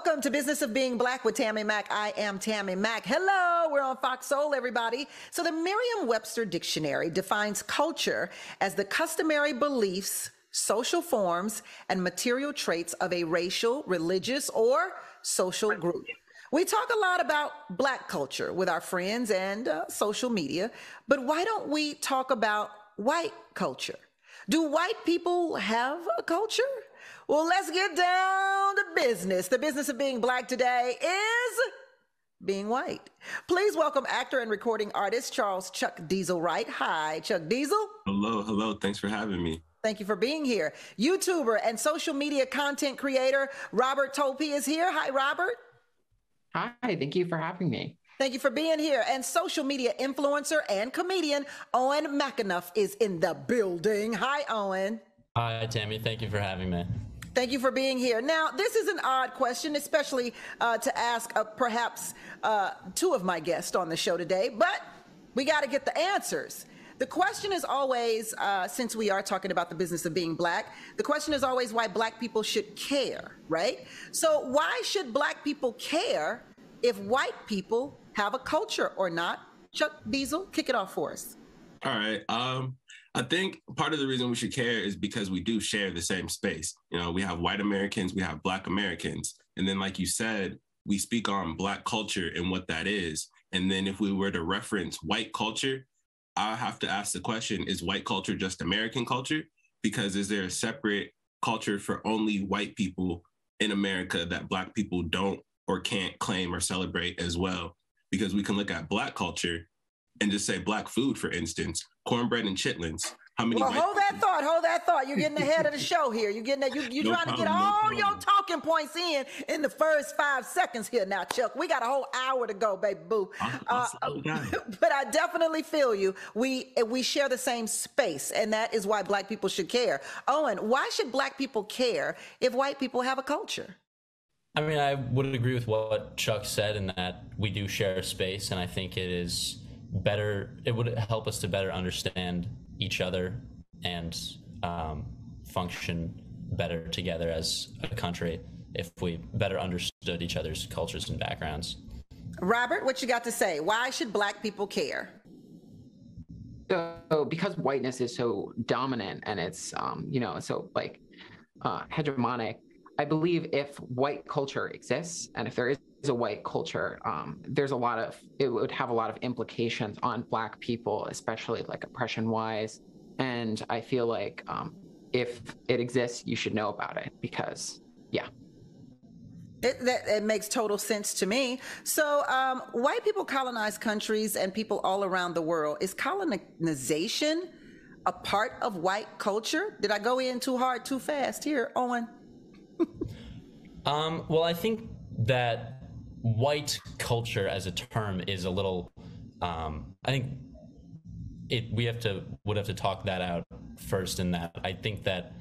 Welcome to Business of Being Black with Tammi Mack. I am Tammi Mack. Hello, we're on Fox Soul, everybody. So the Merriam-Webster Dictionary defines culture as the customary beliefs, social forms, and material traits of a racial, religious, or social group. We talk a lot about Black culture with our friends and social media, but why don't we talk about white culture? Do white people have a culture? Well, let's get down to business. The business of being Black today is being white. Please welcome actor and recording artist Charles Chuck Diesel Wright. Hi, Chuck Diesel. Hello. Thanks for having me. Thank you for being here. YouTuber and social media content creator Robert Tope is here. Hi, Robert. Hi, thank you for having me. Thank you for being here. And social media influencer and comedian Owen McAnuff is in the building. Hi, Owen. Hi, Tammi. Thank you for having me. Thank you for being here. Now, this is an odd question, especially to ask perhaps two of my guests on the show today, but we got to get the answers. The question is always, since we are talking about the business of being Black, the question is always why Black people should care, right? So why should Black people care if white people have a culture or not? Chuck Diesel, kick it off for us. All right. I think part of the reason we should care is because we do share the same space. You know, we have white Americans, we have Black Americans. And then, like you said, we speak on Black culture and what that is. And then if we were to reference white culture, I have to ask the question, is white culture just American culture? Because is there a separate culture for only white people in America that Black people don't or can't claim or celebrate as well? Because we can look at Black culture and just say Black food, for instance, cornbread and chitlins. How many? Well, hold that thought. You're getting ahead of the show here. You're getting that. You're trying to get all your talking points in the first 5 seconds here. Now, Chuck, we got a whole hour to go, baby boo. But I definitely feel you. We share the same space, and that is why Black people should care. Owen, why should Black people care if white people have a culture? I mean, I would agree with what Chuck said in that we do share space, and I think it is better. It would help us to better understand each other and function better together as a country if we better understood each other's cultures and backgrounds. Robert, what you got to say? Why should Black people care? So because whiteness is so dominant and it's so hegemonic, I believe if white culture exists and if there is a white culture, it would have a lot of implications on Black people, especially like oppression wise. And I feel like if it exists, you should know about it because, yeah. It makes total sense to me. So white people colonize countries and people all around the world. Is colonization a part of white culture? Did I go in too hard, too fast here, Owen? Well, I think that white culture as a term is a little, I think we would have to talk that out first in that I think that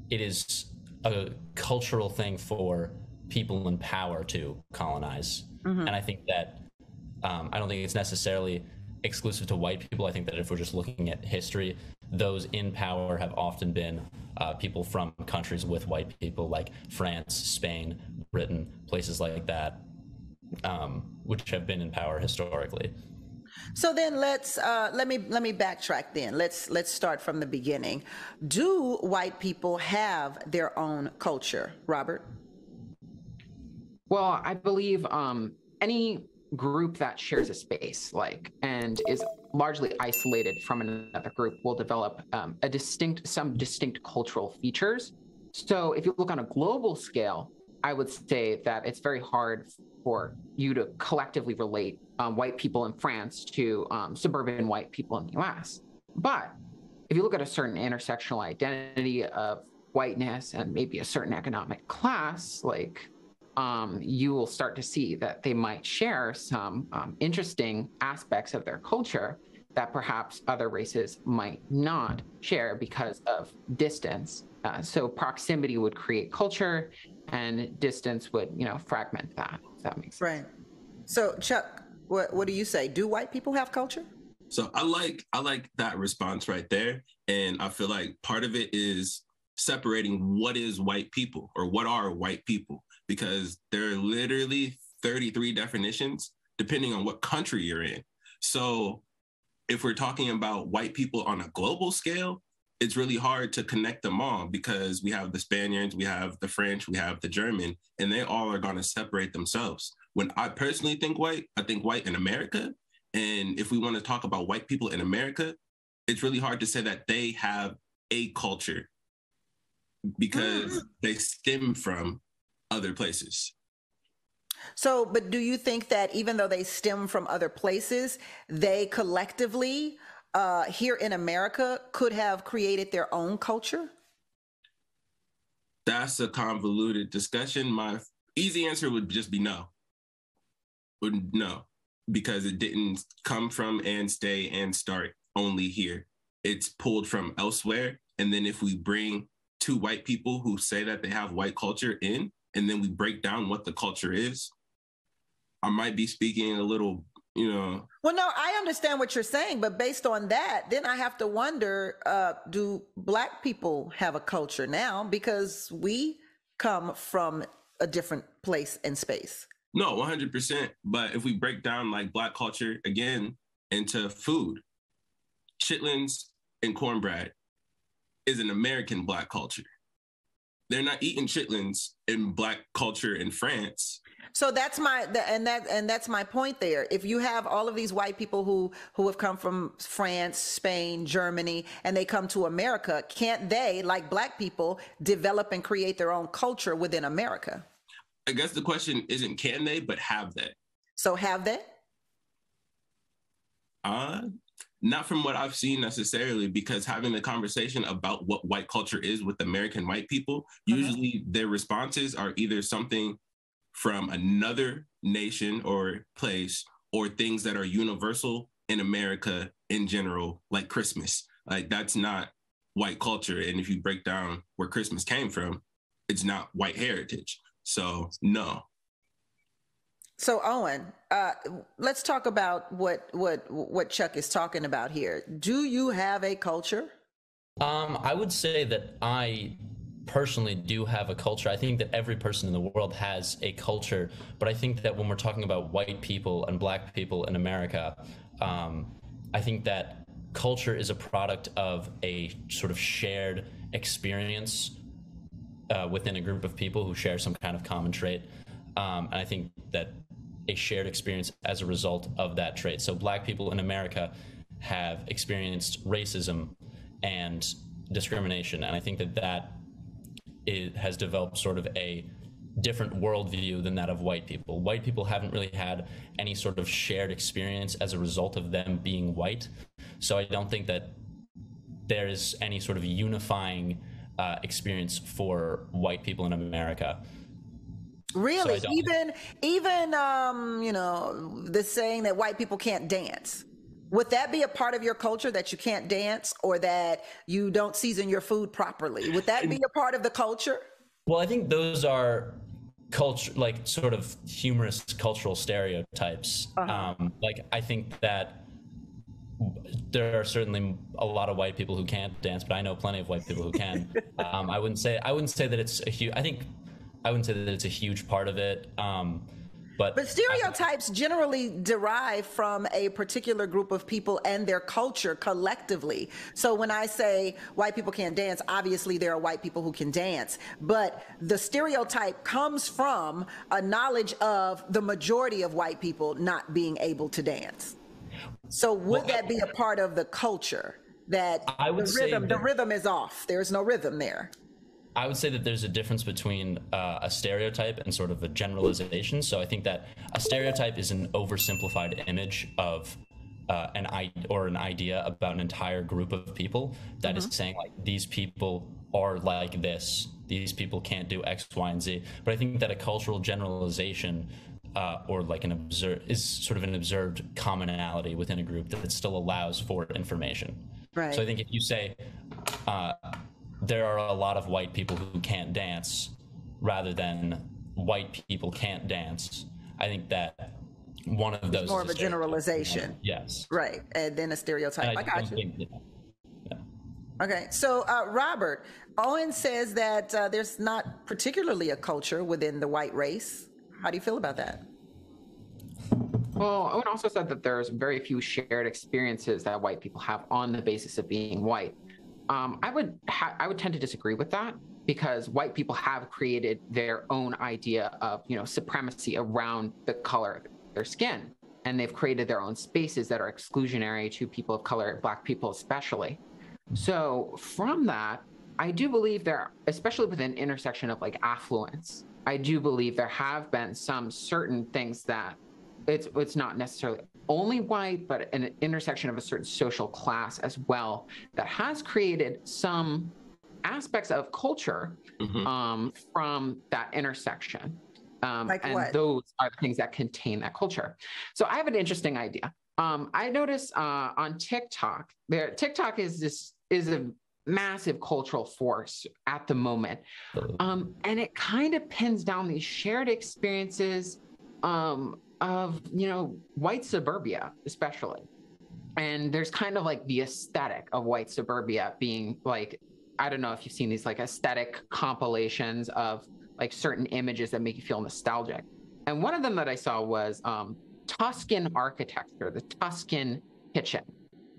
it is a cultural thing for people in power to colonize. Mm-hmm. And I think that, I don't think it's necessarily exclusive to white people. I think that if we're just looking at history, those in power have often been people from countries with white people like France, Spain, Britain, places like that, which have been in power historically. So then let me backtrack then. Let's start from the beginning. Do white people have their own culture, Robert? Well, I believe any group that shares a space and is largely isolated from another group will develop some distinct cultural features. So if you look on a global scale, I would say that it's very hard for you to collectively relate white people in France to suburban white people in the US. But if you look at a certain intersectional identity of whiteness and maybe a certain economic class, you will start to see that they might share some interesting aspects of their culture that perhaps other races might not share because of distance. So proximity would create culture and distance would, fragment that, if that makes sense. Right. So Chuck, what do you say? Do white people have culture? So I like that response right there. And I feel like part of it is separating what is white people or what are white people. because there are literally 33 definitions depending on what country you're in. So if we're talking about white people on a global scale, it's really hard to connect them all because we have the Spaniards, we have the French, we have the German, and they all are going to separate themselves. When I personally think white, I think white in America. And if we want to talk about white people in America, it's really hard to say that they have a culture because they stem from other places. So, but do you think that even though they stem from other places, they collectively here in America could have created their own culture? That's a convoluted discussion. My easy answer would just be no. No, because it didn't come from and stay and start only here. It's pulled from elsewhere. And then if we bring two white people who say that they have white culture in, and then we break down what the culture is, I might be speaking a little, Well, no, I understand what you're saying, but based on that, then I have to wonder, do Black people have a culture now? Because we come from a different place and space. No, 100%. But if we break down like Black culture again into food, chitlins and cornbread is an American Black culture. They're not eating chitlins in Black culture in France. So that's my point there. If you have all of these white people who have come from France, Spain, Germany, and they come to America, can't they, like Black people, develop and create their own culture within America? I guess the question isn't can they, but have they? So have they? Not from what I've seen necessarily, because having the conversation about what white culture is with American white people, usually their responses are either something from another nation or place, or things that are universal in America in general, like Christmas. Like that's not white culture. And if you break down where Christmas came from, it's not white heritage. So no. So Owen, let's talk about what Chuck is talking about here. Do you have a culture? I would say that I personally do have a culture. I think that every person in the world has a culture, but I think that when we're talking about white people and Black people in America, I think that culture is a product of a sort of shared experience within a group of people who share some kind of common trait. And I think that a shared experience as a result of that trait. So Black people in America have experienced racism and discrimination. And I think that it has developed sort of a different worldview than that of white people. White people haven't really had any sort of shared experience as a result of them being white. So I don't think that there is any sort of unifying experience for white people in America. Really? So even the saying that white people can't dance. Would that be a part of your culture, that you can't dance or that you don't season your food properly? Would that be a part of the culture? Well, I think those are culture, like sort of humorous cultural stereotypes. Like I think that there are certainly a lot of white people who can't dance, but I know plenty of white people who can. I wouldn't say that it's a huge. I wouldn't say that it's a huge part of it. But stereotypes generally derive from a particular group of people and their culture collectively. So when I say white people can't dance, obviously there are white people who can dance, but the stereotype comes from a knowledge of the majority of white people not being able to dance. So would that be a part of the culture, that the rhythm is off? There's no rhythm there. I would say that there's a difference between a stereotype and sort of a generalization. So I think that a stereotype is an oversimplified image of an idea about an entire group of people that is saying like, these people are like this, these people can't do X, Y, and Z. But I think that a cultural generalization or like is sort of an observed commonality within a group that still allows for information. Right. So I think if you say there are a lot of white people who can't dance rather than white people can't dance, I think that one of those is more of a generalization. Yes. Right. And then a stereotype. I got you. Okay, so Robert, Owen says that there's not particularly a culture within the white race. How do you feel about that? Well, Owen also said that there's very few shared experiences that white people have on the basis of being white. I would tend to disagree with that because white people have created their own idea of supremacy around the color of their skin, and they've created their own spaces that are exclusionary to people of color, Black people especially. So from that, I do believe there, especially with an intersection of like affluence, I do believe there have been some certain things that it's not necessarily only white, but an intersection of a certain social class as well that has created some aspects of culture from that intersection. Like and what? those are the things that contain that culture. So I have an interesting idea. I noticed on TikTok, TikTok is a massive cultural force at the moment. And it kind of pins down these shared experiences of white suburbia, especially. And there's kind of like the aesthetic of white suburbia being like, I don't know if you've seen these like aesthetic compilations of like certain images that make you feel nostalgic. And one of them that I saw was Tuscan architecture, the Tuscan kitchen.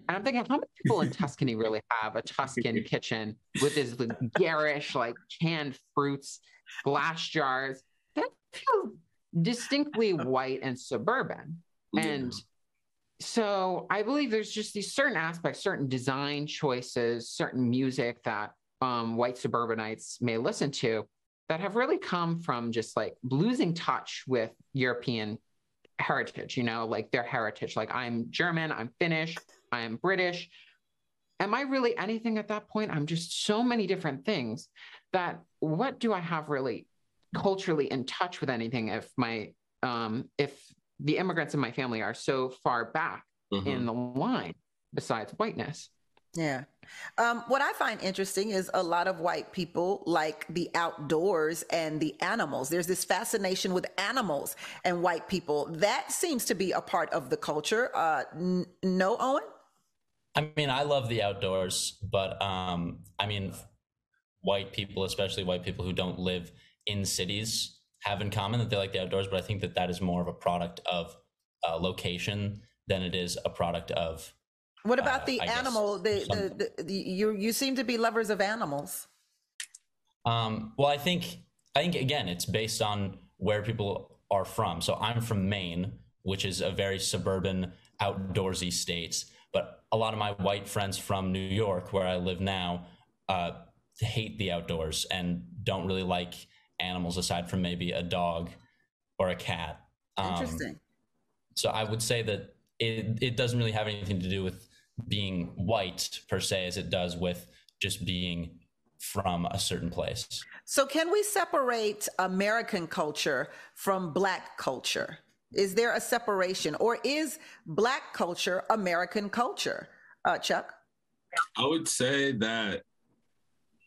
And I'm thinking, how many people in Tuscany really have a Tuscan kitchen with this garish, like canned fruits, glass jars? That feels distinctly white and suburban. And so I believe there's just these certain aspects, certain design choices, certain music that white suburbanites may listen to that have really come from just like losing touch with European heritage, like their heritage. Like I'm German, I'm Finnish, I am British. Am I really anything at that point? I'm just so many different things that what do I have really culturally in touch with anything if if the immigrants in my family are so far back in the line besides whiteness? Yeah. What I find interesting is a lot of white people like the outdoors and the animals. There's this fascination with animals and white people. That seems to be a part of the culture. No, Owen? I mean, I love the outdoors, but I mean, white people, especially white people who don't live in cities, have in common that they like the outdoors, but I think that that is more of a product of location than it is a product of. What about the animal? You seem to be lovers of animals. Well, I think again, it's based on where people are from. So I'm from Maine, which is a very suburban, outdoorsy state. But a lot of my white friends from New York, where I live now, hate the outdoors and don't really like animals aside from maybe a dog or a cat. Interesting. So I would say that it doesn't really have anything to do with being white per se as it does with just being from a certain place. So can we separate American culture from Black culture? Is there a separation, or is Black culture American culture? Chuck? I would say that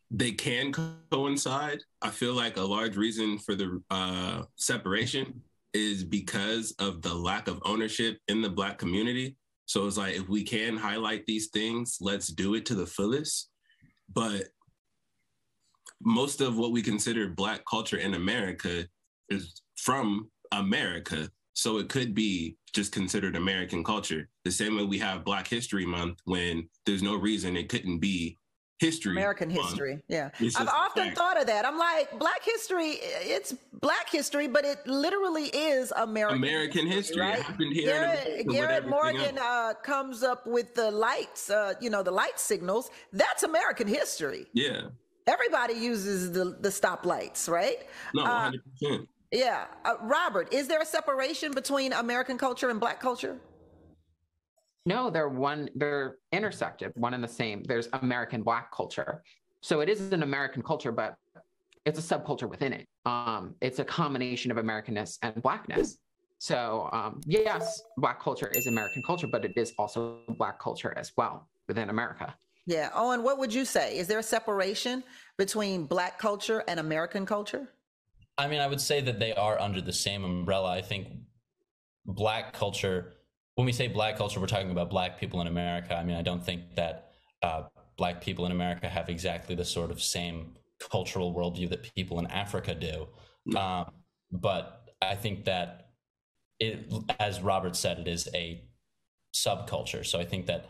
they can coincide. I feel like a large reason for the separation is because of the lack of ownership in the Black community. So it's like, if we can highlight these things, let's do it to the fullest. But most of what we consider Black culture in America is from America. So it could be just considered American culture. The same way we have Black History Month, when there's no reason it couldn't be American history. Yeah. I've often thought of that. I'm like, Black history, it's Black history, but it literally is American history. Right? It happened here. Garrett Morgan comes up with the lights, the light signals. That's American history. Yeah. Everybody uses the stoplights, right? No, 100%. Yeah. Robert, is there a separation between American culture and Black culture? No, they're intersected, one and the same. There's American Black culture. So it is an American culture, but it's a subculture within it. It's a combination of Americanness and Blackness. So yes, Black culture is American culture, but it is also Black culture as well within America. Yeah. Owen, what would you say? Is there a separation between Black culture and American culture? I mean, I would say that they are under the same umbrella. I think Black culture, when we say Black culture, we're talking about Black people in America. I mean, I don't think that Black people in America have exactly the sort of same cultural worldview that people in Africa do. But I think that it, as Robert said, it is a subculture. So I think that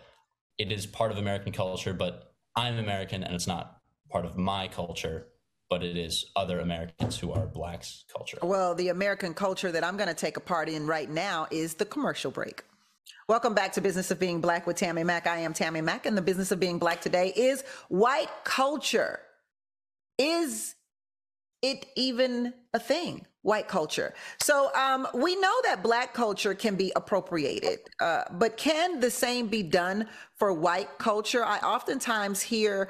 it is part of American culture, but I'm American and it's not part of my culture, but it is other Americans who are Blacks' culture. Well, the American culture that I'm going to take a part in right now is the commercial break. Welcome back to Business of Being Black with Tammi Mack. I am Tammi Mack, and the business of being Black today is white culture. Is it even a thing? White culture. So we know that Black culture can be appropriated, but can the same be done for white culture? I oftentimes hear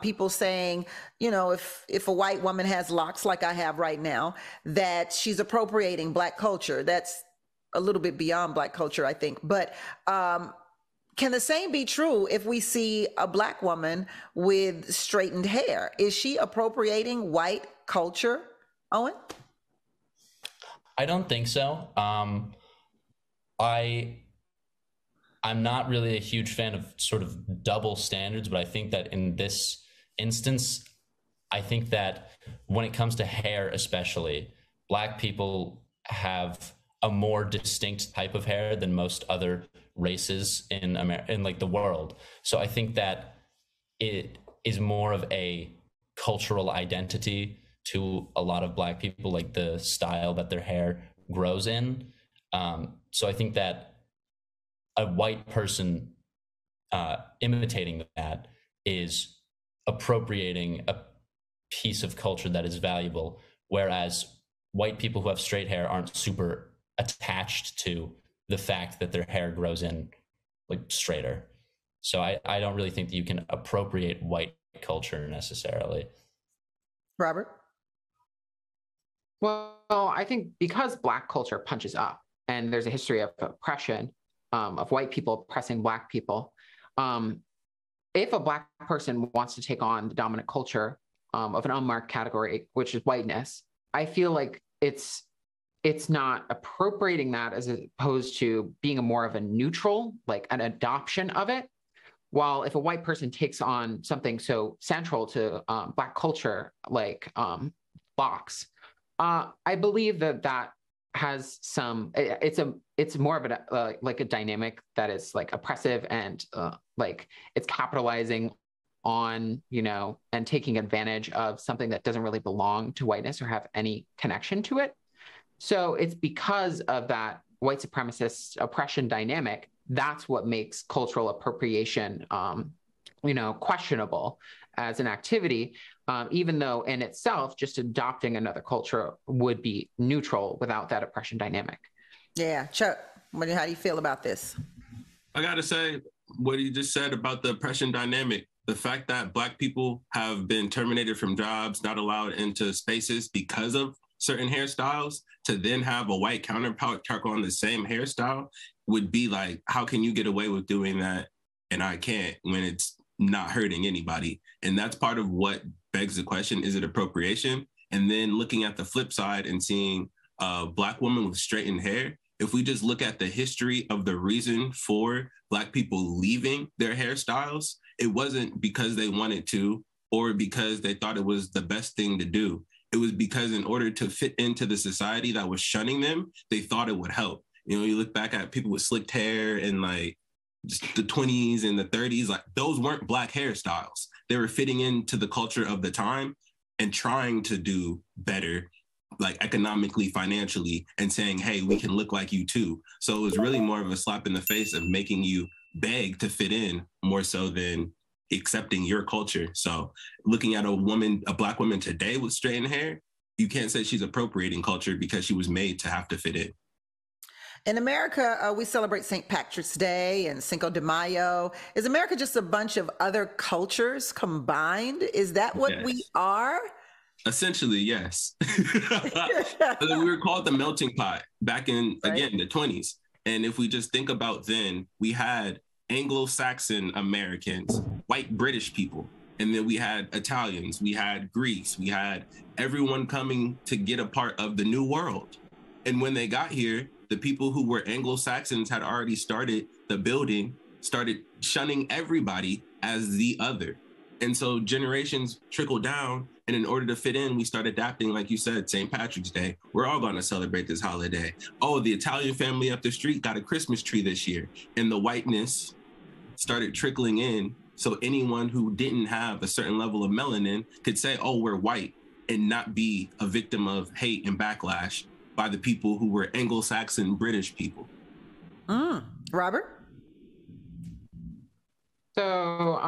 people saying, you know, if a white woman has locks like I have right now, that she's appropriating Black culture. That's a little bit beyond Black culture, I think. But can the same be true if we see a Black woman with straightened hair? Is she appropriating white culture, Owen? I don't think so. I'm not really a huge fan of sort of double standards, but I think that in this instance, I think that when it comes to hair, especially, Black people have a more distinct type of hair than most other races in like the world. So I think that it is more of a cultural identity to a lot of Black people, like the style that their hair grows in. So I think that a white person imitating that is appropriating a piece of culture that is valuable, whereas white people who have straight hair aren't super attached to the fact that their hair grows in like straighter. So I don't really think that you can appropriate white culture necessarily. Robert? Well, I think because Black culture punches up and there's a history of oppression, of white people oppressing Black people, if a Black person wants to take on the dominant culture of an unmarked category, which is whiteness, I feel like it's not appropriating that as opposed to being more of a neutral, like an adoption of it. While if a white person takes on something so central to Black culture, like locks, I believe that has some. It's more of a like a dynamic that is like oppressive and like it's capitalizing on, you know, and taking advantage of something that doesn't really belong to whiteness or have any connection to it. So it's because of that white supremacist oppression dynamic, that's what makes cultural appropriation, you know, questionable as an activity, even though in itself, just adopting another culture would be neutral without that oppression dynamic. Yeah, Chuck, how do you feel about this? I gotta say, what you just said about the oppression dynamic, the fact that Black people have been terminated from jobs, not allowed into spaces because of certain hairstyles, to then have a white counterpart on the same hairstyle would be like, how can you get away with doing that and I can't, when it's not hurting anybody? And that's part of what begs the question, is it appropriation? And then looking at the flip side and seeing a Black woman with straightened hair, if we just look at the history of the reason for Black people leaving their hairstyles, it wasn't because they wanted to or because they thought it was the best thing to do. It was because in order to fit into the society that was shunning them, they thought it would help. You know, you look back at people with slicked hair in like just the 20s and the 30s, like those weren't Black hairstyles. They were fitting into the culture of the time and trying to do better, like economically, financially, and saying, hey, we can look like you too. So it was really more of a slap in the face of making you beg to fit in more so than accepting your culture. So looking at a Black woman today with straightened hair, you can't say she's appropriating culture because she was made to have to fit in. In America, we celebrate St. Patrick's Day and Cinco de Mayo. Is America just a bunch of other cultures combined? Is that what we are? Essentially, yes. We were called the melting pot back in, again, the 20s. And if we just think about then, we had Anglo-Saxon Americans, white British people, and then we had Italians, we had Greeks, we had everyone coming to get a part of the new world. And when they got here, the people who were Anglo-Saxons had already started the building, started shunning everybody as the other. And so generations trickle down. And in order to fit in, we start adapting, like you said, St. Patrick's Day. We're all going to celebrate this holiday. Oh, the Italian family up the street got a Christmas tree this year. And the whiteness started trickling in. So anyone who didn't have a certain level of melanin could say, oh, we're white, and not be a victim of hate and backlash by the people who were Anglo-Saxon British people. Robert? So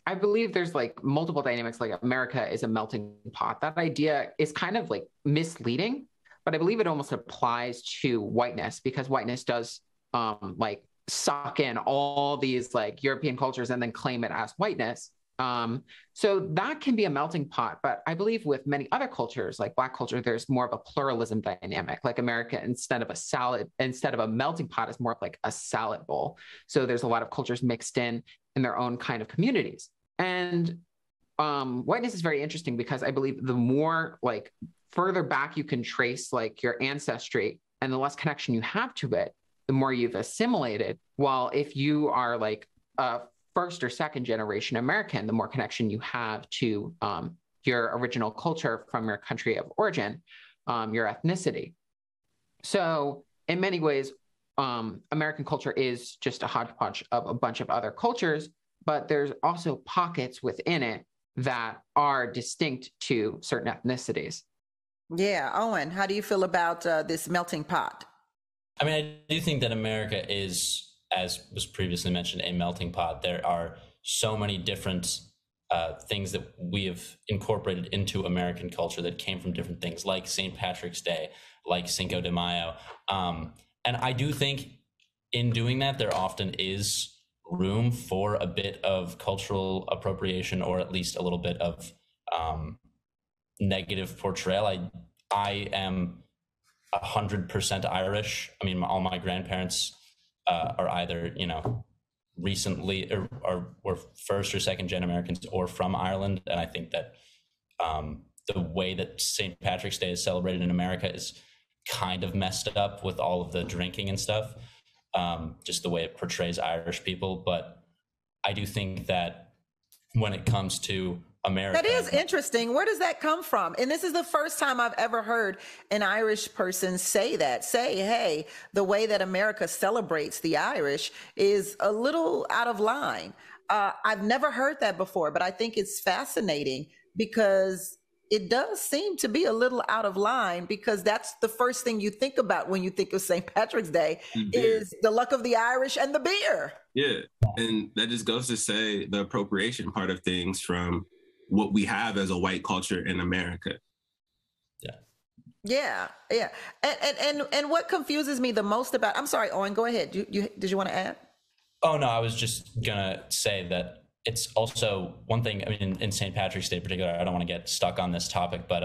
I believe there's like multiple dynamics, like America is a melting pot. That idea is kind of like misleading, but I believe it almost applies to whiteness, because whiteness does like suck in all these like European cultures and then claim it as whiteness. So that can be a melting pot, but I believe with many other cultures, like Black culture, there's more of a pluralism dynamic. Like America, instead of a melting pot, is more of like a salad bowl. So there's a lot of cultures mixed in their own kind of communities. And whiteness is very interesting, because I believe the more like further back you can trace like your ancestry and the less connection you have to it, the more you've assimilated. While if you are like a first or second generation American, the more connection you have to your original culture from your country of origin, your ethnicity. So in many ways, American culture is just a hodgepodge of a bunch of other cultures, but there's also pockets within it that are distinct to certain ethnicities. Yeah. Owen, how do you feel about this melting pot? I mean, I do think that America is, as was previously mentioned, a melting pot. There are so many different things that we have incorporated into American culture that came from different things, like St. Patrick's Day, like Cinco de Mayo. And I do think in doing that, there often is room for a bit of cultural appropriation, or at least a little bit of negative portrayal. I am 100% Irish. I mean, all my grandparents are either, recently or were first or second gen Americans or from Ireland. And I think that the way that St. Patrick's Day is celebrated in America is kind of messed up with all of the drinking and stuff, just the way it portrays Irish people. But I do think that when it comes to America. That is interesting. Where does that come from? And this is the first time I've ever heard an Irish person say that. Say, hey, the way that America celebrates the Irish is a little out of line. I've never heard that before, but I think it's fascinating, because it does seem to be a little out of line, because that's the first thing you think about when you think of St. Patrick's Day is the luck of the Irish and the beer. Yeah. And that just goes to say the appropriation part of things from what we have as a white culture in America. Yeah. And what confuses me the most about, I'm sorry, Owen, go ahead. Did you want to add? Oh, no, I was just gonna say that it's also one thing, I mean, in St. Patrick's Day in particular, I don't want to get stuck on this topic, but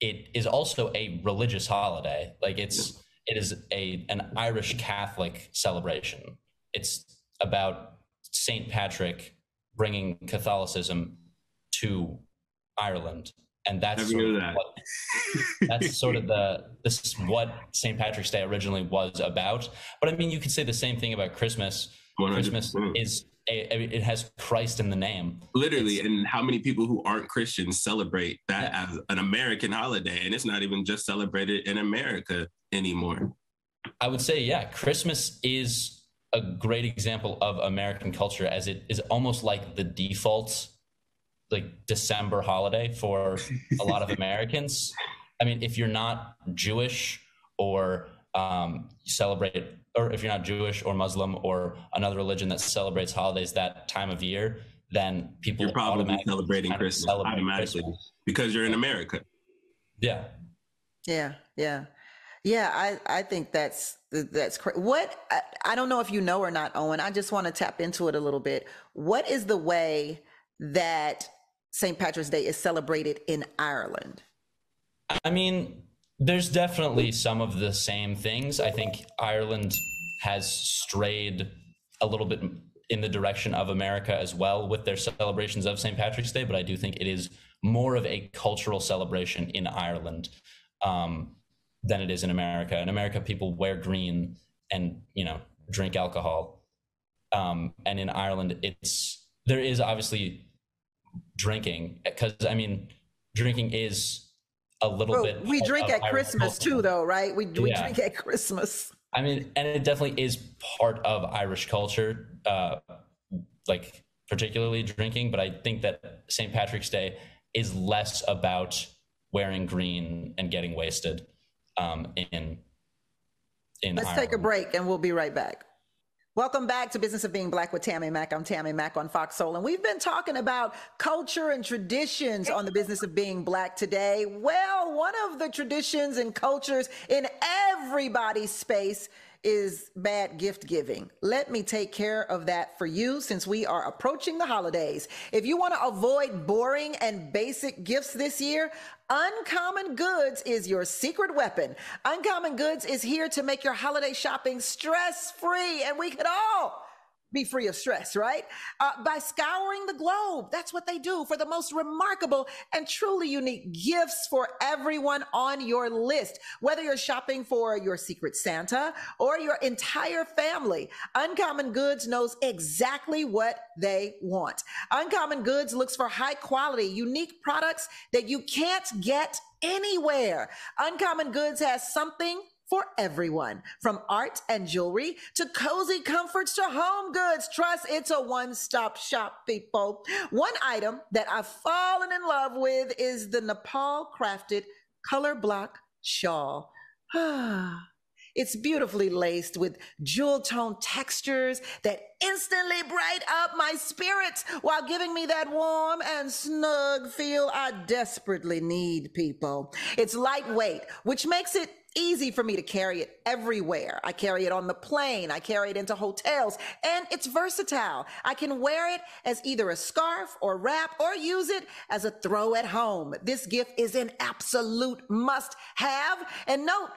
it is also a religious holiday. Like it is an Irish Catholic celebration. It's about St. Patrick bringing Catholicism to Ireland, and that's sort of this is what St. Patrick's Day originally was about. But I mean, you could say the same thing about Christmas. 100%. Christmas is it has Christ in the name, literally. And how many people who aren't Christians celebrate that as an American holiday, and it's not even just celebrated in America anymore. I would say, Christmas is a great example of American culture, as it is almost like the default like December holiday for a lot of Americans. I mean, if you're not Jewish or celebrate, or if you're not Jewish or Muslim or another religion that celebrates holidays that time of year, then people you're probably celebrating Christmas automatically because you're in America. Yeah. I think that's what I don't know if you know or not, Owen. I just want to tap into it a little bit. What is the way that St. Patrick's Day is celebrated in Ireland? I mean, there's definitely some of the same things. I think Ireland has strayed a little bit in the direction of America as well with their celebrations of St. Patrick's Day, but I do think it is more of a cultural celebration in Ireland than it is in America. In America, people wear green and, drink alcohol. And in Ireland, it's there is obviously drinking, because I mean, drinking is a little bit. We drink at Irish Christmas culture. too, though, right? We Yeah. drink at Christmas. I mean, and it definitely is part of Irish culture, like particularly drinking. But I think that St. Patrick's Day is less about wearing green and getting wasted. In Let's Ireland. take a break and we'll be right back. Welcome back to Business of Being Black with Tammi Mack. I'm Tammi Mack on Fox Soul, and we've been talking about culture and traditions on the Business of Being Black today. Well, one of the traditions and cultures in everybody's space is bad gift giving. Let me take care of that for you since we are approaching the holidays. If you want to avoid boring and basic gifts this year, Uncommon Goods is your secret weapon. Uncommon Goods is here to make your holiday shopping stress-free, and we could all be free of stress, right? By scouring the globe. That's what they do for the most remarkable and truly unique gifts for everyone on your list. Whether you're shopping for your secret Santa or your entire family, Uncommon Goods knows exactly what they want. Uncommon Goods looks for high quality, unique products that you can't get anywhere. Uncommon Goods has something for everyone, from art and jewelry to cozy comforts to home goods. Trust, it's a one-stop shop, people. One item that I've fallen in love with is the Nepal crafted color block shawl. It's beautifully laced with jewel tone textures that instantly bright up my spirits while giving me that warm and snug feel I desperately need, people. It's lightweight, which makes it easy for me to carry it everywhere. I carry it on the plane, I carry it into hotels, and it's versatile. I can wear it as either a scarf or wrap or use it as a throw at home. This gift is an absolute must have. And note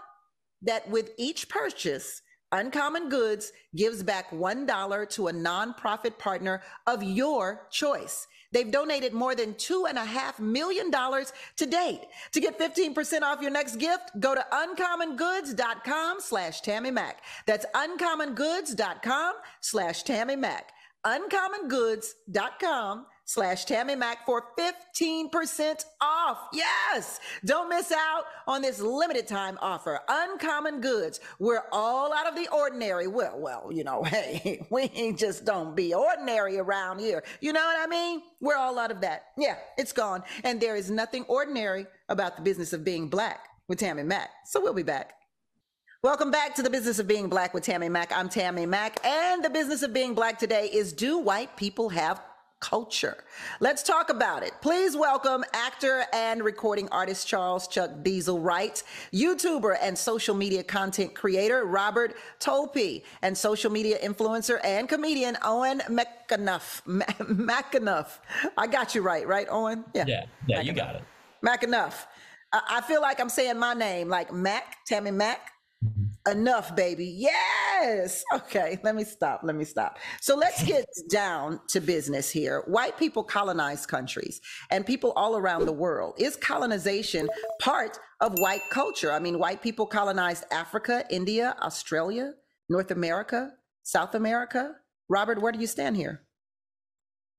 that with each purchase, Uncommon Goods gives back $1 to a nonprofit partner of your choice. They've donated more than $2.5 million to date. To get 15% off your next gift, go to uncommongoods.com/Tammi Mack. That's uncommongoods.com/Tammi Mack. Uncommongoods.com/Tammi Mack for 15% off. Yes, don't miss out on this limited time offer. Uncommon Goods. We're all out of the ordinary. Well, you know, hey, we just don't be ordinary around here. You know what I mean? We're all out of that. Yeah, it's gone. And there is nothing ordinary about the business of being black with Tammi Mack. So we'll be back. Welcome back to the Business of Being Black with Tammi Mack. I'm Tammi Mack, and the business of being black today is, do white people have culture? Let's talk about it. Please welcome actor and recording artist Charles Chuck Diesel Wright, YouTuber and social media content creator Robert Tolpe, and social media influencer and comedian Owen McAnuff. I got you right, Owen? Yeah, you got it. McAnuff. I feel like I'm saying my name like Mac, Tammi Mack. Enough, baby. Yes. Okay, let me stop. So let's get down to business here. White people colonized countries and people all around the world. Is colonization part of white culture? I mean, white people colonized Africa, India, Australia, North America, South America. Robert, where do you stand here?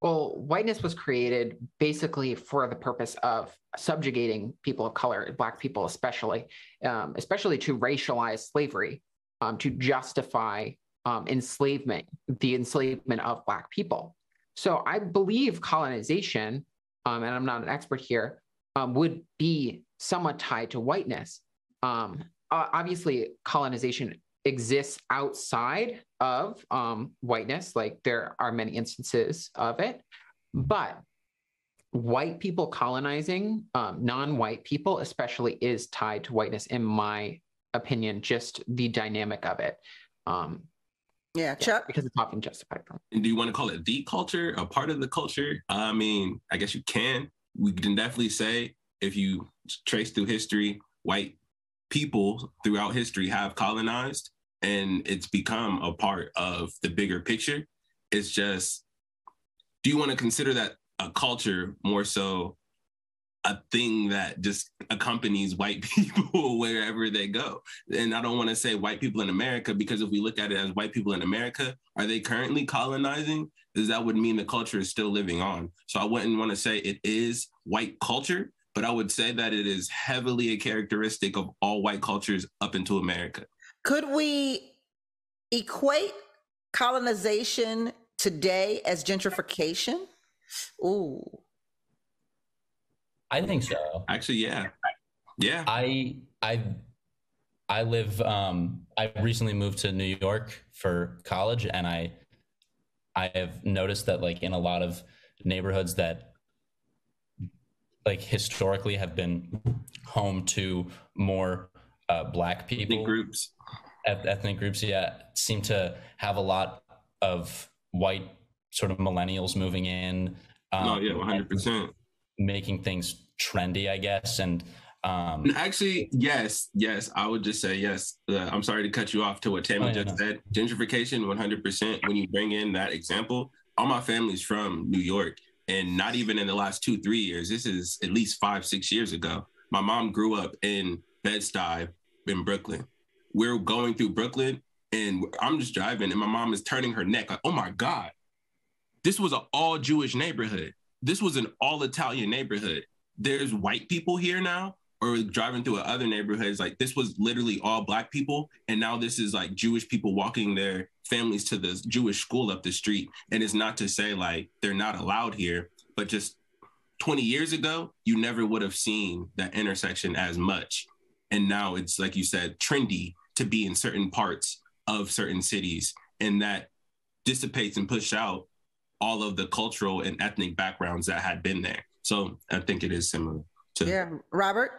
Well, whiteness was created basically for the purpose of subjugating people of color, Black people especially to racialize slavery, to justify enslavement, the enslavement of Black people. So I believe colonization, and I'm not an expert here, would be somewhat tied to whiteness. Obviously, colonization exists outside of whiteness, like there are many instances of it, but white people colonizing non-white people especially is tied to whiteness, in my opinion, just the dynamic of it. Yeah, Chuck? Because it's often justified. And do you want to call it the culture, a part of the culture? I mean, I guess you can. We can definitely say, if you trace through history, white people throughout history have colonized, and it's become a part of the bigger picture. It's just, do you want to consider that a culture more so a thing that just accompanies white people wherever they go. And I don't want to say white people in America, because if we look at it as white people in America, are they currently colonizing? Because that would mean the culture is still living on. So I wouldn't want to say it is white culture, but I would say that it is heavily a characteristic of all white cultures up into America. Could we equate colonization today as gentrification? Ooh. I think so. Actually, yeah. Yeah. I live I recently moved to New York for college, and I have noticed that like in a lot of neighborhoods that like historically have been home to more Black people, ethnic groups, yeah, seem to have a lot of white sort of millennials moving in. No, yeah, 100%. Making things trendy, I guess. And actually, yes, I would just say yes. I'm sorry to cut you off to what Tammi just said. Gentrification, 100%. When you bring in that example, all my family's from New York, and not even in the last 2-3 years. This is at least 5-6 years ago. My mom grew up in Bed-Stuy in Brooklyn. We're going through Brooklyn, and I'm just driving, and my mom is turning her neck like, oh my God, this was an all Jewish neighborhood. This was an all Italian neighborhood. There's white people here now, or driving through other neighborhoods. Like this was literally all Black people. And now this is like Jewish people walking their families to the Jewish school up the street. And it's not to say like they're not allowed here, but just 20 years ago, you never would have seen that intersection as much. And now it's, like you said, trendy to be in certain parts of certain cities. And that dissipates and pushes out all of the cultural and ethnic backgrounds that had been there. So I think it is similar to. Yeah. Robert?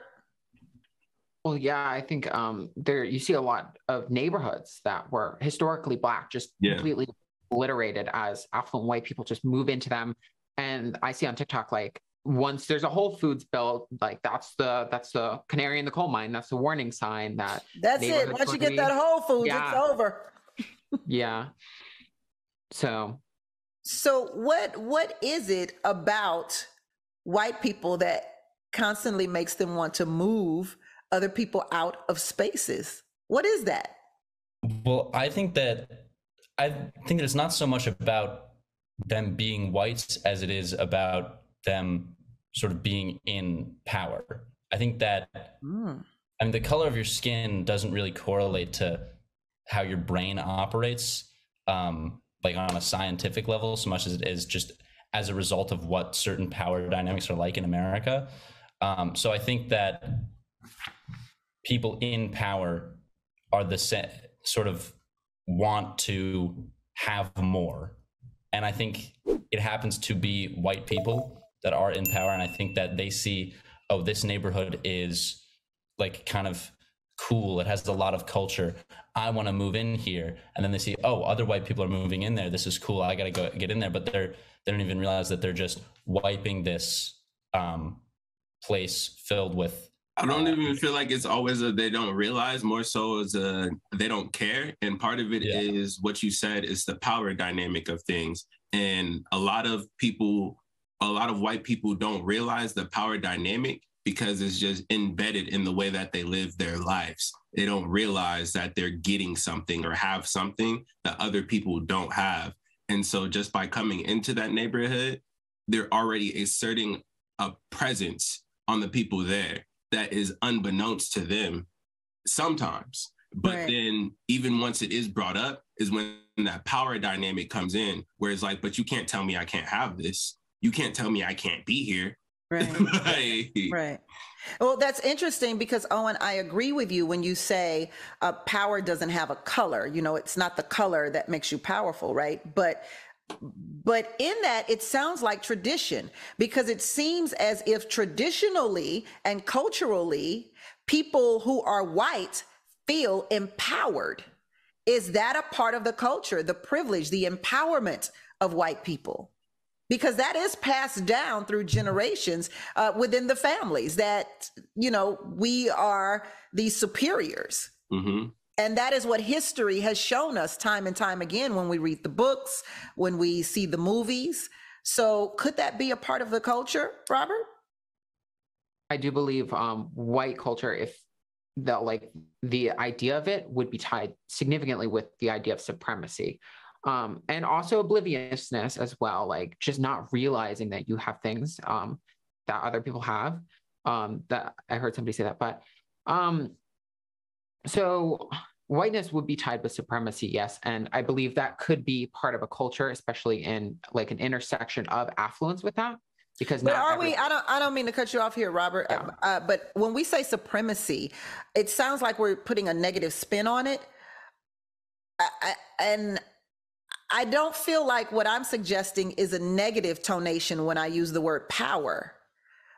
Well, yeah, I think there you see a lot of neighborhoods that were historically Black, just completely obliterated as affluent white people just move into them. And I see on TikTok, like once there's a Whole Foods built, like that's the canary in the coal mine. That's the warning sign that that's it. Once you get that Whole Foods, it's over. Yeah. So what is it about white people that constantly makes them want to move other people out of spaces? What is that? Well, I think that it's not so much about them being whites as it is about them sort of being in power. I think that I mean the color of your skin doesn't really correlate to how your brain operates. Like on a scientific level, so much as it is just as a result of what certain power dynamics are like in America. So I think that people in power are sort of want to have more. And I think it happens to be white people that are in power. And I think that they see, oh, this neighborhood is like kind of cool. It has a lot of culture. I want to move in here. And then they see, oh, other white people are moving in there. This is cool. I got to go get in there. But they don't even realize that they're just wiping this place filled with. I don't even feel like it's always they don't realize, more so as they don't care. And part of it is what you said is the power dynamic of things. And a lot of white people don't realize the power dynamic because it's just embedded in the way that they live their lives. They don't realize that they're getting something or have something that other people don't have. And so just by coming into that neighborhood, they're already asserting a presence on the people there that is unbeknownst to them sometimes. But then even once it is brought up is when that power dynamic comes in, where it's like, but you can't tell me I can't have this. You can't tell me I can't be here. Right. Right. Well, that's interesting because, Owen, I agree with you when you say power doesn't have a color. You know, it's not the color that makes you powerful, right? But in that, it sounds like tradition, because it seems as if traditionally and culturally, people who are white feel empowered. Is that a part of the culture, the privilege, the empowerment of white people? Because that is passed down through generations within the families that, you know, we are the superiors. Mm-hmm. And that is what history has shown us time and time again when we read the books, when we see the movies. So could that be a part of the culture, Robert? I do believe white culture, if the idea of it would be tied significantly with the idea of supremacy. And also obliviousness as well, like just not realizing that you have things that other people have. That I heard somebody say that, but so whiteness would be tied with supremacy, yes. And I believe that could be part of a culture, especially in like an intersection of affluence with that. Because but are we? I don't mean to cut you off here, Robert. Yeah. But when we say supremacy, it sounds like we're putting a negative spin on it. And I don't feel like what I'm suggesting is a negative tonation when I use the word power.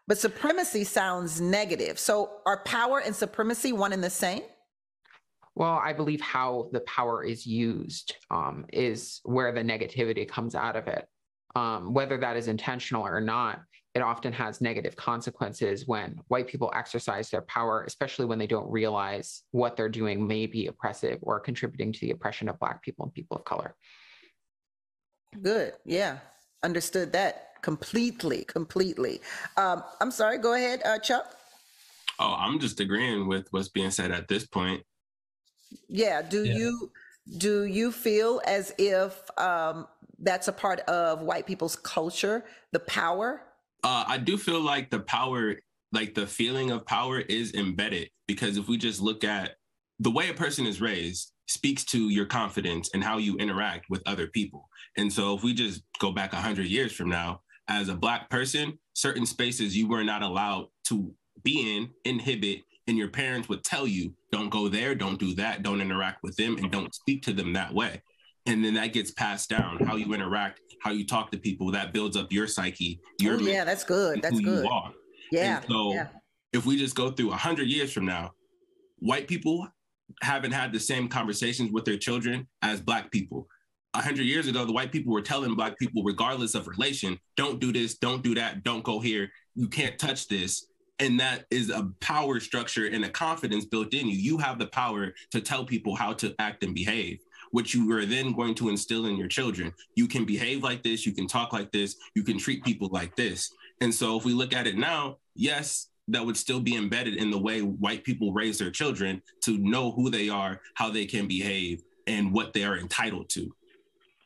But supremacy sounds negative. So are power and supremacy one and the same? Well, I believe how the power is used is where the negativity comes out of it. Whether that is intentional or not, it often has negative consequences when white people exercise their power, especially when they don't realize what they're doing may be oppressive or contributing to the oppression of Black people and people of color. Good. Yeah. Understood that completely. I'm sorry. Go ahead, Chuck. Oh, I'm just agreeing with what's being said at this point. Yeah. Do you feel as if that's a part of white people's culture, the power? I do feel like the power, like the feeling of power is embedded, because if we just look at the way a person is raised speaks to your confidence and how you interact with other people. And so if we just go back 100 years from now, as a Black person, certain spaces you were not allowed to be in, inhibit, and your parents would tell you, don't go there, don't do that, don't interact with them, and don't speak to them that way. And then that gets passed down, how you interact, how you talk to people, that builds up your psyche. Yeah, that's good. That's good. You are. Yeah. And so if we just go through 100 years from now, white people haven't had the same conversations with their children as Black people. 100 years ago, the white people were telling Black people, regardless of relation, don't do this, don't do that, don't go here, you can't touch this. And that is a power structure and a confidence built in you. You have the power to tell people how to act and behave, which you are then going to instill in your children. You can behave like this, you can talk like this, you can treat people like this. And so if we look at it now, yes, that would still be embedded in the way white people raise their children to know who they are, how they can behave, and what they are entitled to.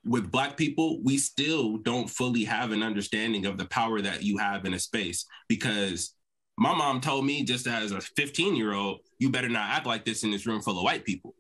With Black people, we still don't fully have an understanding of the power that you have in a space, because my mom told me, just as a 15-year-old, you better not act like this in this room full of white people.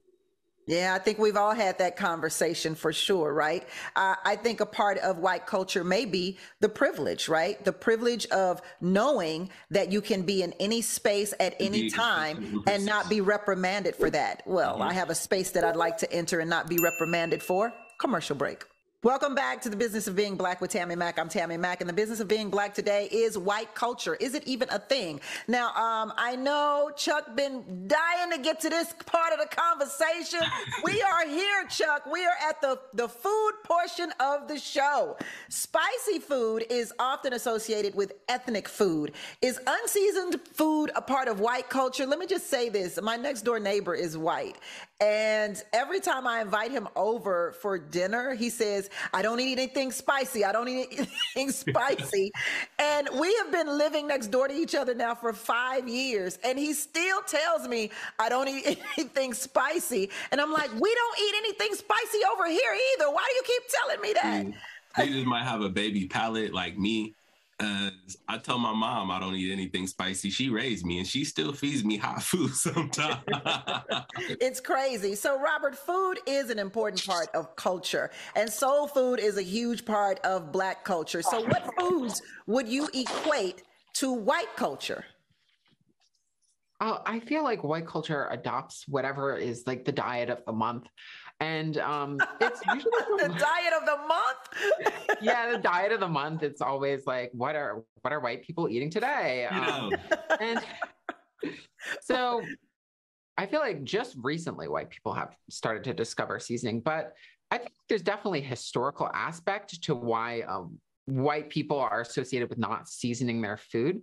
Yeah, I think we've all had that conversation for sure, right? I think a part of white culture may be the privilege, right? The privilege of knowing that you can be in any space at any time and not be reprimanded for that. Well, I have a space that I'd like to enter and not be reprimanded for. Commercial break. Welcome back to the Business of Being Black with Tammi Mack. I'm Tammi Mack, and the business of being Black today is white culture. Is it even a thing? Now, I know Chuck been dying to get to this part of the conversation. We are here, Chuck. We are at the food portion of the show. Spicy food is often associated with ethnic food. Is unseasoned food a part of white culture? Let me just say this. My next door neighbor is white. And every time I invite him over for dinner, he says, I don't eat anything spicy. I don't eat anything spicy. And we have been living next door to each other now for 5 years. And he still tells me I don't eat anything spicy. And I'm like, we don't eat anything spicy over here either. Why do you keep telling me that? They just might have a baby palate like me. I tell my mom I don't eat anything spicy. She raised me and she still feeds me hot food sometimes. It's crazy. So, Robert, food is an important part of culture, and soul food is a huge part of Black culture. So what foods would you equate to white culture? I feel like white culture adopts whatever is like the diet of the month. And it's usually the diet of the month. Yeah, the diet of the month. It's always like, what are white people eating today? And so I feel like just recently white people have started to discover seasoning, but I think there's definitely a historical aspect to why white people are associated with not seasoning their food.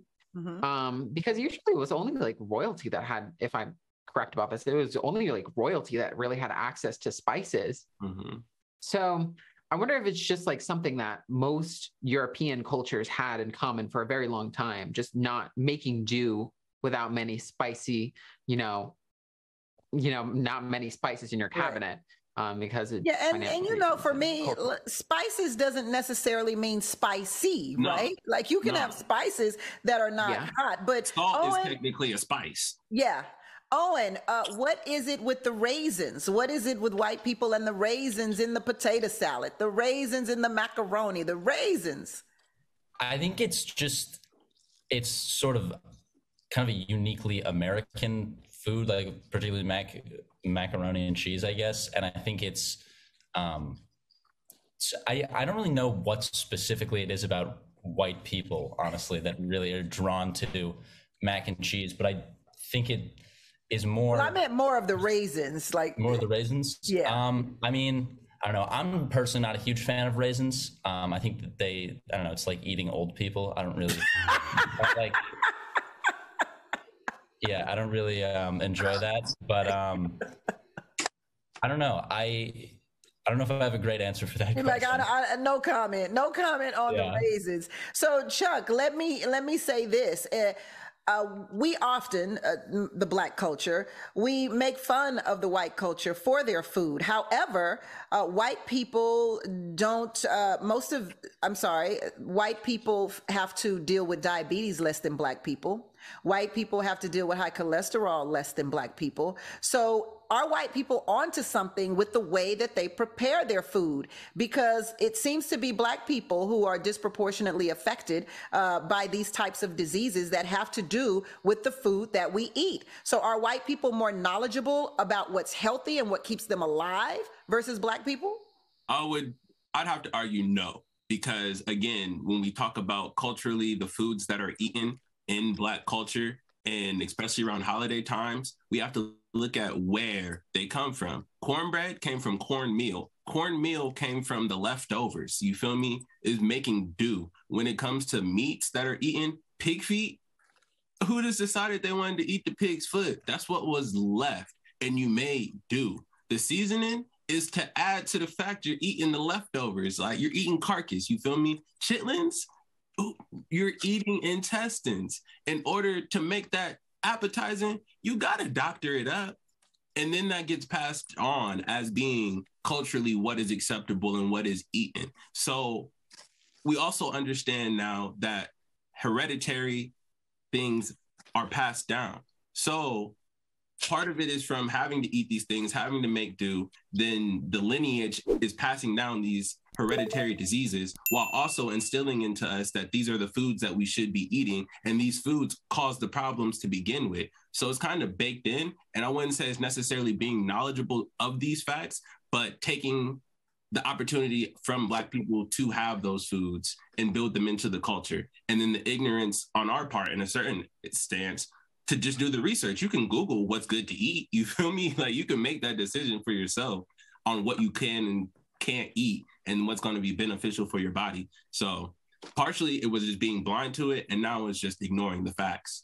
Because usually it was only like royalty that had, if I'm correct about this, it was only like royalty that really had access to spices. So I wonder if it's just like something that most European cultures had in common for a very long time, just not making do without many spicy, not many spices in your cabinet. Because it, yeah, and for me, spices doesn't necessarily mean spicy, right? Like you can have spices that are not hot, but salt is technically a spice. Yeah. Owen, what is it with the raisins? What is it with white people and the raisins in the potato salad, the raisins in the macaroni, the raisins? I think it's sort of kind of a uniquely American food, like particularly macaroni and cheese, I guess. And I think it's, I don't really know what specifically it is about white people, honestly, that really are drawn to mac and cheese. But I think it is more. Well, I meant more of the raisins, like more of the raisins. Yeah. I mean, I don't know. I'm personally not a huge fan of raisins. I think that I don't know. It's like eating old people. I don't really like. Yeah, I don't really enjoy that, but I don't know. I don't know if I have a great answer for that question. Like, no comment on the raisins. So, Chuck, let me say this. We often, the Black culture, we make fun of the white culture for their food. However, white people don't, white people have to deal with diabetes less than Black people. White people have to deal with high cholesterol less than Black people. So are white people onto something with the way that they prepare their food? Because it seems to be Black people who are disproportionately affected by these types of diseases that have to do with the food that we eat. So are white people more knowledgeable about what's healthy and what keeps them alive versus Black people? I'd have to argue no, because again, when we talk about culturally the foods that are eaten in Black culture, and especially around holiday times, we have to look at where they come from. Cornbread came from cornmeal. Cornmeal came from the leftovers. You feel me? Is making do. When it comes to meats that are eaten, pig feet, who just decided they wanted to eat the pig's foot? That's what was left, and you made do. The seasoning is to add to the fact you're eating the leftovers. Like you're eating carcass, you feel me? Chitlins, you're eating intestines. In order to make that appetizing, you gotta doctor it up. And then that gets passed on as being culturally what is acceptable and what is eaten. So we also understand now that hereditary things are passed down. So part of it is from having to eat these things, having to make do, then the lineage is passing down these hereditary diseases while also instilling into us that these are the foods that we should be eating, and these foods cause the problems to begin with. So it's kind of baked in, and I wouldn't say it's necessarily being knowledgeable of these facts, but taking the opportunity from Black people to have those foods and build them into the culture. And then the ignorance on our part in a certain stance to just do the research. You can Google what's good to eat. You feel me? Like you can make that decision for yourself on what you can and can't eat and what's going to be beneficial for your body. So partially it was just being blind to it, and now it's just ignoring the facts.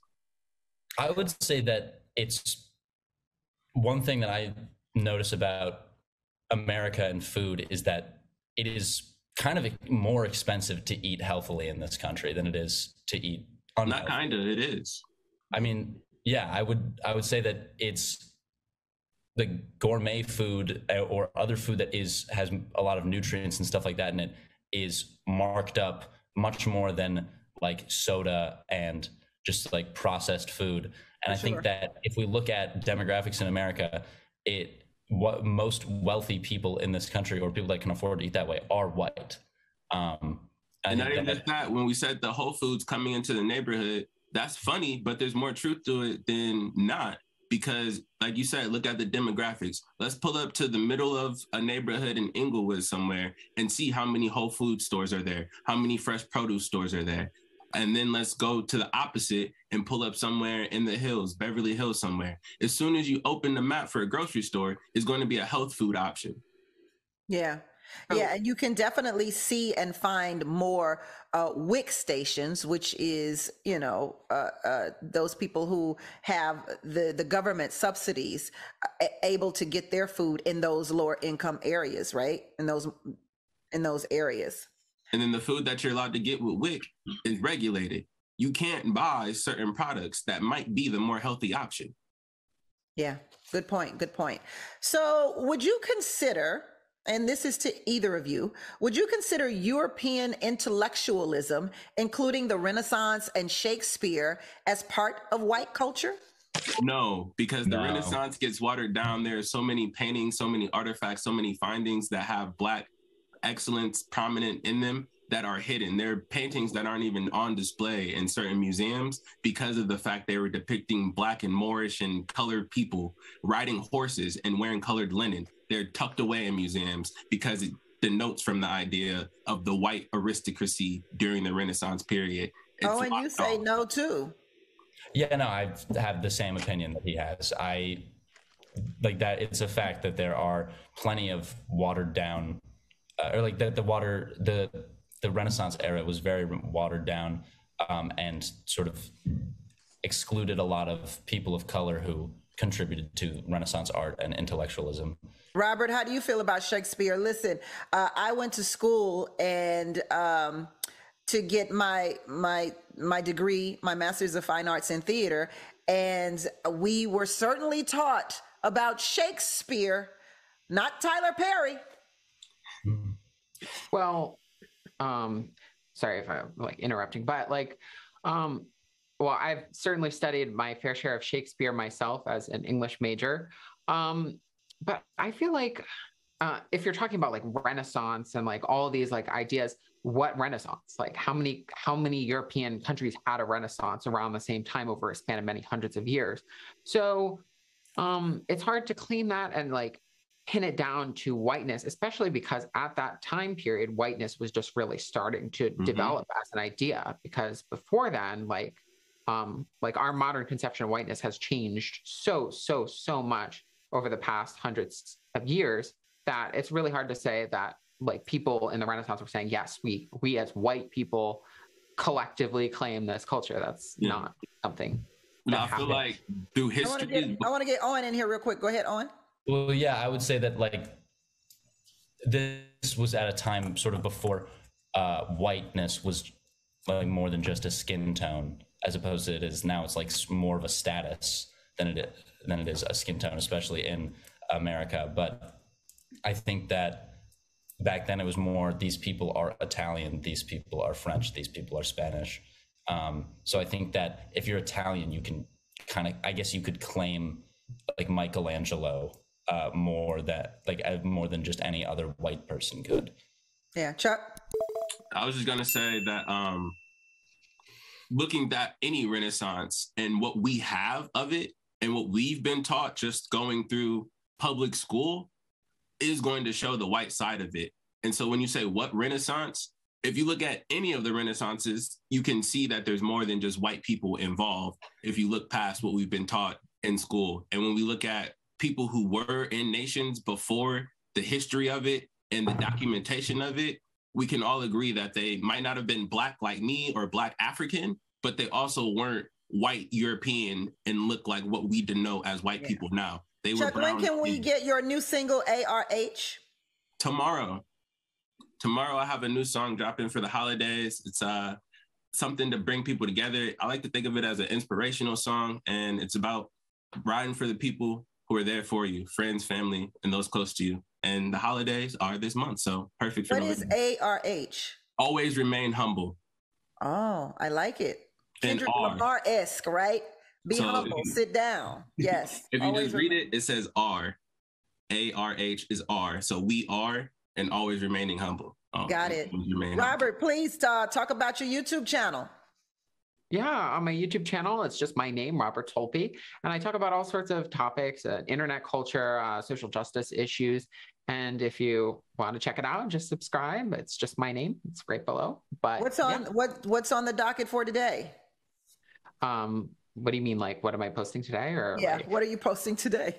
I would say that it's one thing that I notice about America and food is that it is kind of more expensive to eat healthily in this country than it is to eat unhealthily. Not kind of, it is. I mean, yeah, I would say that it's the gourmet food or other food that has a lot of nutrients and stuff like that in it is marked up much more than like soda and just like processed food. And I think that if we look at demographics in America, what most wealthy people in this country or people that can afford to eat that way are white. And not even just that, when we said the Whole Foods coming into the neighborhood, that's funny, but there's more truth to it than not. Because like you said, look at the demographics. Let's pull up to the middle of a neighborhood in Inglewood somewhere and see how many Whole Food stores are there, how many fresh produce stores are there. And then let's go to the opposite and pull up somewhere in the hills, Beverly Hills somewhere. As soon as you open the map for a grocery store, it's going to be a health food option. Yeah. Yeah, and you can definitely see and find more WIC stations, which is, those people who have the government subsidies able to get their food in those lower income areas, right? In those in those areas. And then the food that you're allowed to get with WIC is regulated. You can't buy certain products that might be the more healthy option. Yeah, good point. Good point. So would you consider, and this is to either of you, would you consider European intellectualism, including the Renaissance and Shakespeare, as part of white culture? No, because the No. Renaissance gets watered down. There are so many paintings, so many artifacts, so many findings that have Black excellence prominent in them that are hidden. There are paintings that aren't even on display in certain museums because of the fact they were depicting Black and Moorish and colored people riding horses and wearing colored linen. They're tucked away in museums because it denotes from the idea of the white aristocracy during the Renaissance period. Oh, and you say no too. Yeah, no, I have the same opinion that he has. I like that. It's a fact that there are plenty of watered down, or like the Renaissance era was very watered down, and sort of excluded a lot of people of color who contributed to Renaissance art and intellectualism. Robert, how do you feel about Shakespeare? Listen, I went to school and to get my degree, my master's of fine arts in theater, and we were certainly taught about Shakespeare, not Tyler Perry. Well, sorry if I'm like interrupting, but like, well, I've certainly studied my fair share of Shakespeare myself as an English major. But I feel like if you're talking about like Renaissance and like all of these like ideas, what Renaissance? Like how many European countries had a Renaissance around the same time over a span of many hundreds of years? So it's hard to claim that and like pin it down to whiteness, especially because at that time period, whiteness was just really starting to develop as an idea. Because before then, like our modern conception of whiteness has changed so much over the past hundreds of years that it's really hard to say that like people in the Renaissance were saying, yes, we as white people collectively claim this culture. That's not something. I feel like through history. I want to get Owen in here real quick. Go ahead, Owen. Well, yeah, I would say that like this was at a time sort of before whiteness was like more than just a skin tone, as opposed to it is now. It's like more of a status than it is a skin tone, especially in America. But I think that back then it was more, these people are Italian, these people are French, these people are Spanish. So I think that if you're Italian, you can kind of, I guess you could claim like Michelangelo more than just any other white person could. Yeah, Chuck? I was just going to say that looking at any Renaissance and what we have of it and what we've been taught just going through public school is going to show the white side of it. And so when you say what Renaissance, if you look at any of the Renaissances, you can see that there's more than just white people involved if you look past what we've been taught in school. And when we look at people who were in nations before the history of it and the documentation of it, we can all agree that they might not have been Black like me or Black African, but they also weren't white European and look like what we denote as white people now. They Chuck, were brown. when can we get your new single, ARH? Tomorrow I have a new song dropping for the holidays. It's something to bring people together. I like to think of it as an inspirational song, and it's about riding for the people who are there for you, friends, family, and those close to you. And the holidays are this month, so perfect for What is ARH? Always remain humble. Oh, I like it. Kendrick R. Lamar-esque, right? Be So humble, sit down. Yes. If you just read it, it says R. ARH is R. So we are and always remaining humble. Got it. Robert, please talk about your YouTube channel. Yeah, on my YouTube channel, it's just my name, Robert Tolpe, and I talk about all sorts of topics, internet culture, social justice issues. And if you want to check it out, just subscribe. It's just my name. It's right below. But what's on the docket for today? What do you mean? Like, what am I posting today? Or what are you posting today?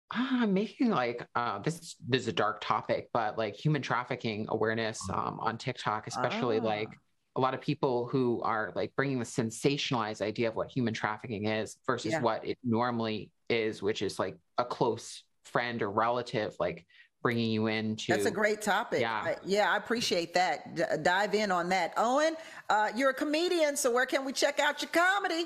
I'm making like this is a dark topic, but like human trafficking awareness on TikTok, especially like a lot of people who are like bringing the sensationalized idea of what human trafficking is versus what it normally is, which is like a close friend or relative, like bringing you into. That's a great topic. Yeah, I appreciate that. Dive in on that. Owen, you're a comedian, so where can we check out your comedy?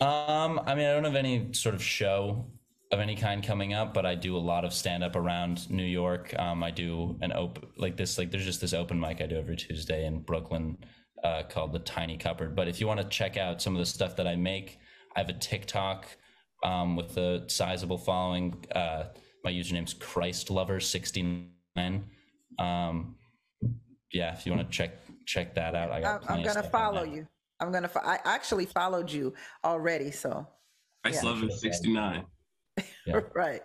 I mean, I don't have any sort of show of any kind coming up, but I do a lot of stand up around New York. I do an there's just this open mic I do every Tuesday in Brooklyn called The Tiny Cupboard. But if you want to check out some of the stuff that I make, I have a TikTok with a sizable following. My username's ChristLover69. Yeah, if you want to check that out, I'm gonna follow you. I actually followed you already, so. ChristLover69. Yeah. Right.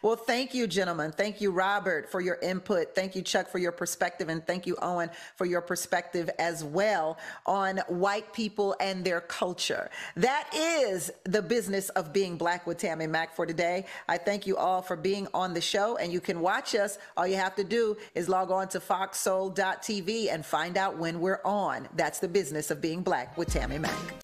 Well, thank you, gentlemen. Thank you, Robert, for your input. Thank you, Chuck, for your perspective. And thank you, Owen, for your perspective as well on white people and their culture. That is the business of being Black with Tammi Mack for today. I thank you all for being on the show, and you can watch us. All you have to do is log on to foxsoul.tv and find out when we're on. That's the business of being Black with Tammi Mack.